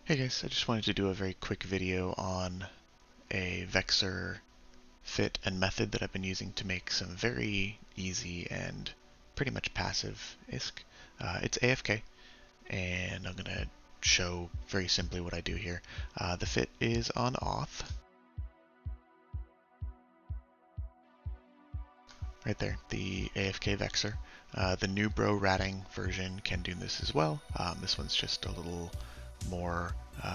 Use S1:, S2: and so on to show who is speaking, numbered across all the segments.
S1: Hey guys, I just wanted to do a very quick video on a Vexor fit and method that I've been using to make some very easy and pretty much passive ISK. It's AFK, and I'm going to show very simply what I do here. The fit is on auth. Right there, the AFK Vexor. The new bro ratting version can do this as well. This one's just a little more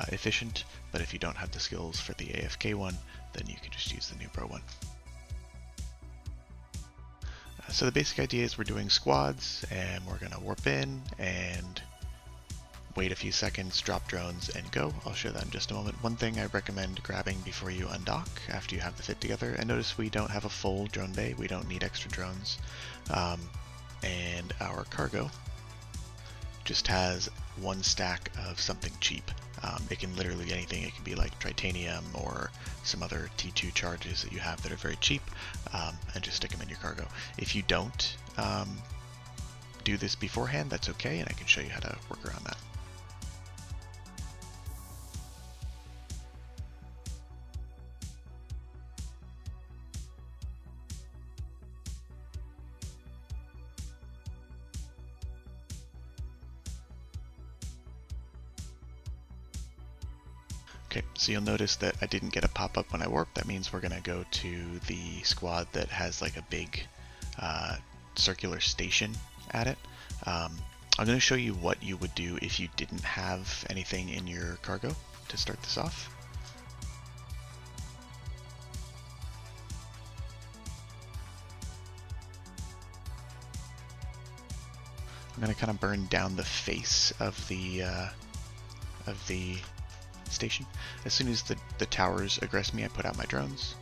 S1: efficient, but if you don't have the skills for the AFK one, then you can just use the new bro one. So the basic idea is we're doing squads, and we're going to warp in and wait a few seconds, drop drones, and go. I'll show that in just a moment. One thing I recommend grabbing before you undock, after you have the fit together, and notice we don't have a full drone bay, we don't need extra drones, and our cargo just has one stack of something cheap. It can literally be anything. It can be like titanium or some other T2 charges that you have that are very cheap, and just stick them in your cargo. If you don't do this beforehand, that's okay, and I can show you how to work around that. Okay, so you'll notice that I didn't get a pop-up when I warp. That means we're going to go to the squad that has like a big circular station at it. I'm going to show you what you would do if you didn't have anything in your cargo to start this off. I'm going to kind of burn down the face of the station. As soon as the towers aggress me, I put out my drones.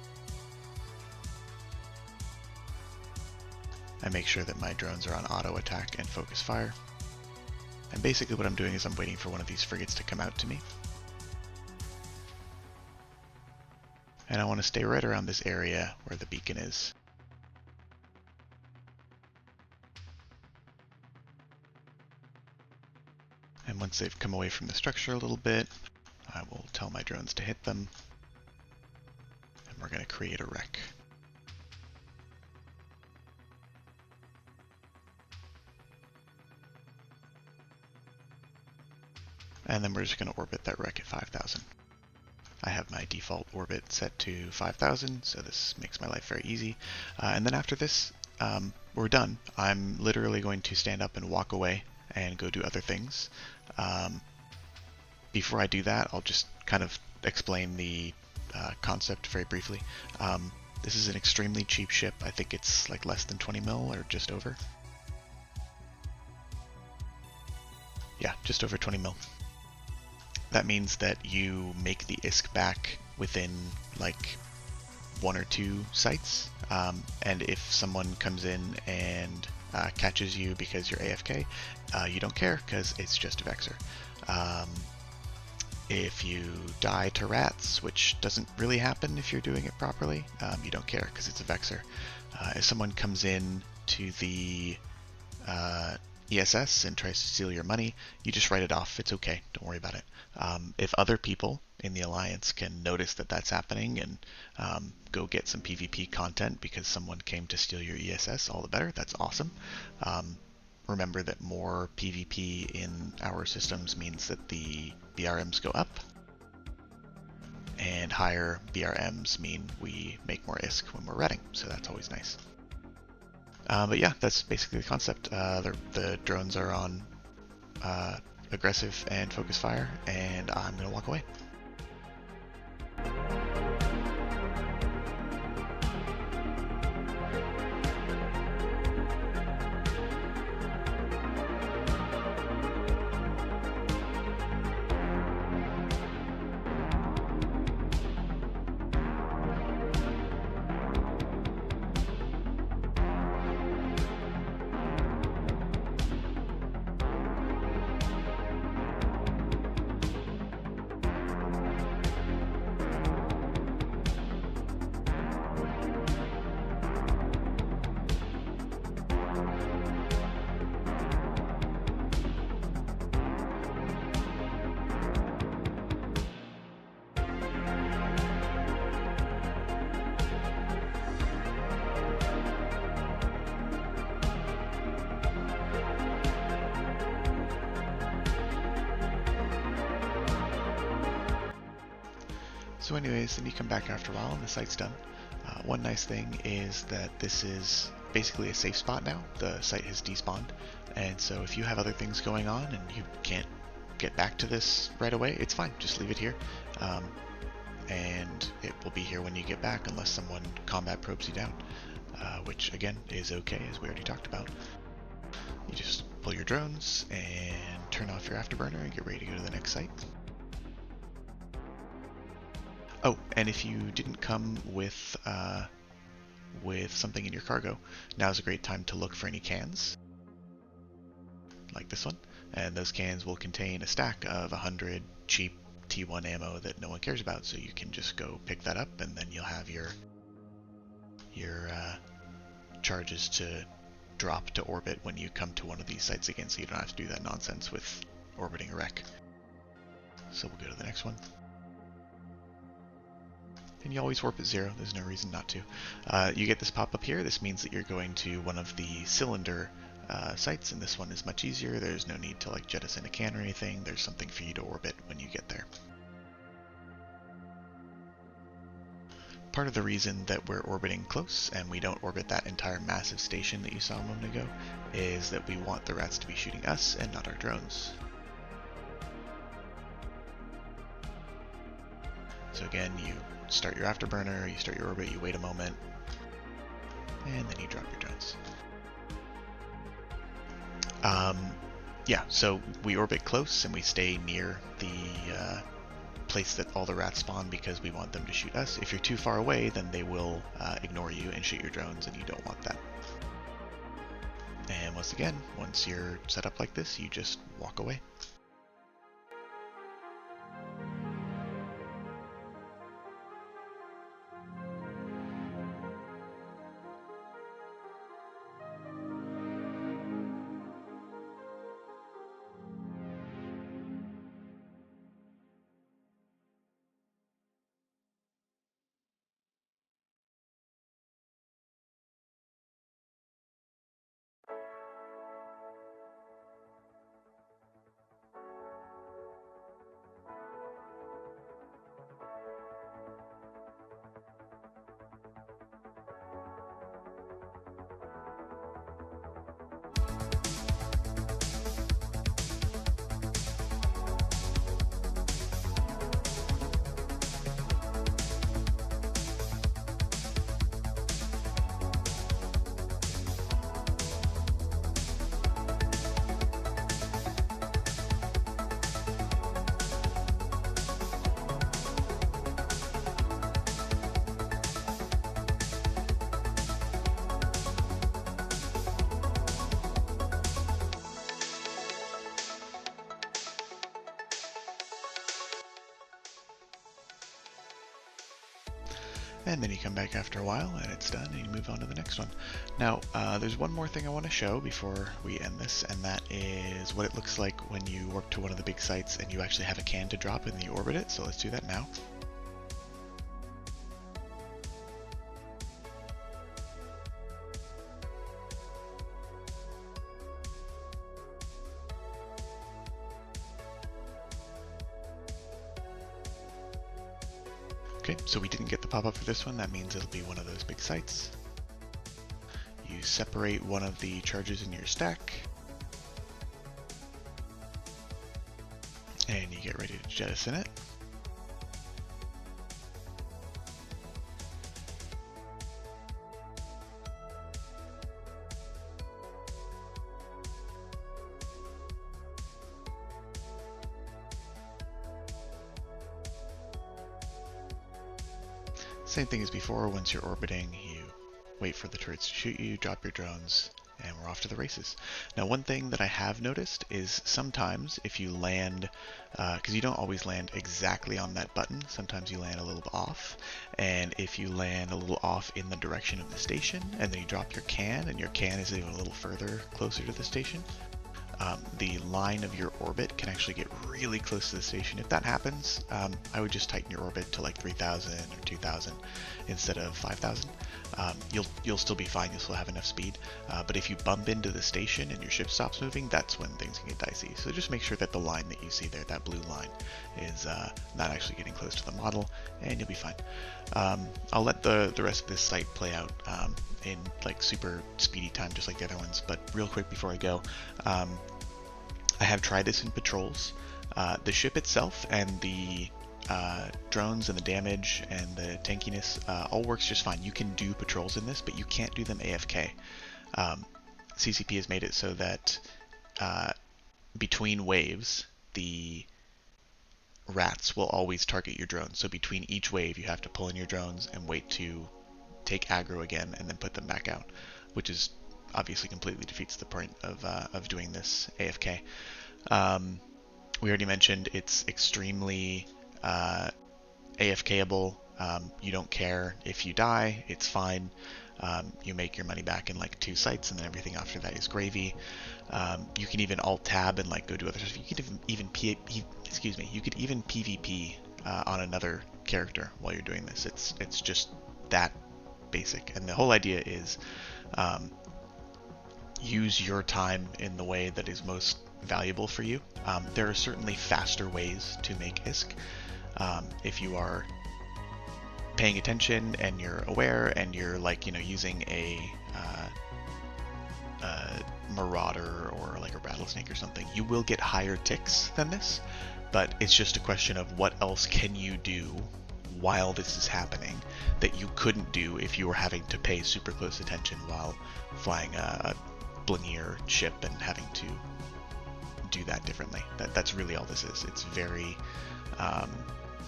S1: I make sure that my drones are on auto attack and focus fire. And basically what I'm doing is I'm waiting for one of these frigates to come out to me. And I want to stay right around this area where the beacon is. And once they've come away from the structure a little bit, I will tell my drones to hit them, and we're going to create a wreck. And then we're just going to orbit that wreck at 5,000. I have my default orbit set to 5,000, so this makes my life very easy. And then after this, we're done. I'm literally going to stand up and walk away and go do other things. Before I do that, I'll just kind of explain the concept very briefly. This is an extremely cheap ship. I think it's like less than 20 mil or just over. Yeah, just over 20 mil. That means that you make the ISK back within like 1 or 2 sites. And if someone comes in and catches you because you're AFK, you don't care because it's just a Vexor. If you die to rats, which doesn't really happen if you're doing it properly, you don't care because it's a Vexor. If someone comes in to the ESS and tries to steal your money, you just write it off. It's okay. Don't worry about it. If other people in the Alliance can notice that that's happening and go get some PvP content because someone came to steal your ESS, all the better. That's awesome. Remember that more PvP in our systems means that the BRMs go up, and higher BRMs mean we make more ISK when we're redding, so that's always nice. But yeah, that's basically the concept. The drones are on aggressive and focus fire, and I'm going to walk away. So anyways, then you come back after a while and the site's done. One nice thing is that this is basically a safe spot now. The site has despawned, and so if you have other things going on and you can't get back to this right away, it's fine. Just leave it here, and it will be here when you get back unless someone combat probes you down, which again is okay, as we already talked about. You just pull your drones and turn off your Afterburner and get ready to go to the next site. Oh, and if you didn't come with something in your cargo, now's a great time to look for any cans, like this one, and those cans will contain a stack of 100 cheap T1 ammo that no one cares about, so you can just go pick that up, and then you'll have your charges to drop to orbit when you come to one of these sites again, so you don't have to do that nonsense with orbiting a wreck. So we'll go to the next one. And you always warp at 0, there's no reason not to. You get this pop-up here. This means that you're going to one of the cylinder sites, and this one is much easier. There's no need to like jettison a can or anything. There's something for you to orbit when you get there. Part of the reason that we're orbiting close and we don't orbit that entire massive station that you saw a moment ago is that we want the rats to be shooting us and not our drones. So again, you start your Afterburner, you start your orbit, you wait a moment, and then you drop your drones. Yeah, so we orbit close and we stay near the place that all the rats spawn because we want them to shoot us. If you're too far away, then they will ignore you and shoot your drones, and you don't want that. And once again, once you're set up like this, you just walk away. And then you come back after a while and it's done and you move on to the next one. Now, there's one more thing I want to show before we end this, and that is what it looks like when you warp to one of the big sites and you actually have a can to drop and you orbit it. So let's do that now. Okay, so we didn't get the pop-up for this one. That means it'll be one of those big sites. You separate one of the charges in your stack, and you get ready to jettison it. Same thing as before. Once you're orbiting, you wait for the turrets to shoot you, drop your drones, and we're off to the races. Now, one thing that I have noticed is sometimes if you land, because you don't always land exactly on that button, sometimes you land a little bit off, and if you land a little off in the direction of the station, and then you drop your can, and your can is even a little further closer to the station, the line of your orbit can actually get really close to the station. If that happens, I would just tighten your orbit to like 3,000 or 2,000 instead of 5,000. You'll still be fine. You'll still have enough speed. But if you bump into the station and your ship stops moving, that's when things can get dicey. So just make sure that the line that you see there, that blue line, is not actually getting close to the model, and you'll be fine. I'll let the rest of this site play out in like super speedy time, just like the other ones. But real quick before I go, I have tried this in patrols. The ship itself and the drones and the damage and the tankiness all works just fine. You can do patrols in this, but you can't do them AFK. CCP has made it so that between waves, the rats will always target your drones. So between each wave, you have to pull in your drones and wait to take aggro again and then put them back out, which is obviously completely defeats the point of doing this AFK. We already mentioned it's extremely AFKable. You don't care if you die, it's fine. You make your money back in like 2 sites, and then everything after that is gravy. You can even alt tab and like go do other stuff. You could even you could even PvP on another character while you're doing this. It's just that basic, and the whole idea is use your time in the way that is most valuable for you. There are certainly faster ways to make ISK if you are paying attention and you're aware and you're like using a marauder or like a rattlesnake or something. You will get higher ticks than this, but it's just a question of what else can you do while this is happening that you couldn't do if you were having to pay super close attention while flying a blingier ship and having to do that differently. That's really all this is. It's very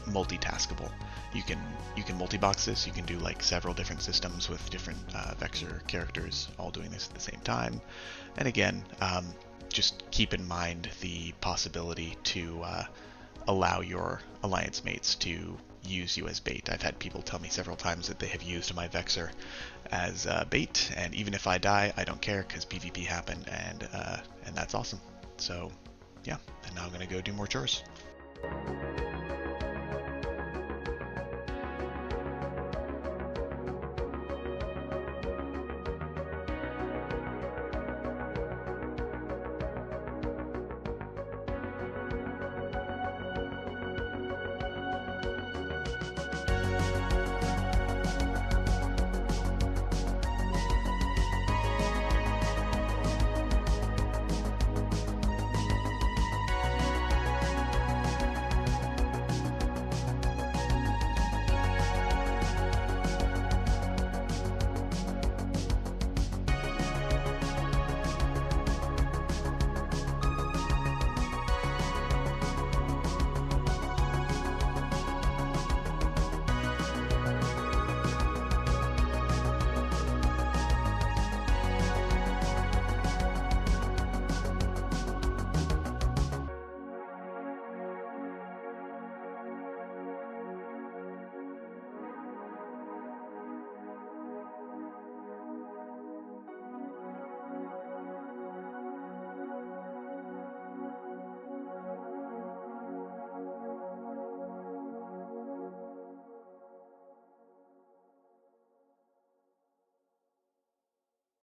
S1: multitaskable. You can multi-box this. You can do like several different systems with different Vexor characters all doing this at the same time. And again, just keep in mind the possibility to allow your alliance mates to use you as bait. I've had people tell me several times that they have used my Vexor as bait, and even if I die, I don't care because PvP happened, and that's awesome. So yeah, and now I'm gonna go do more chores.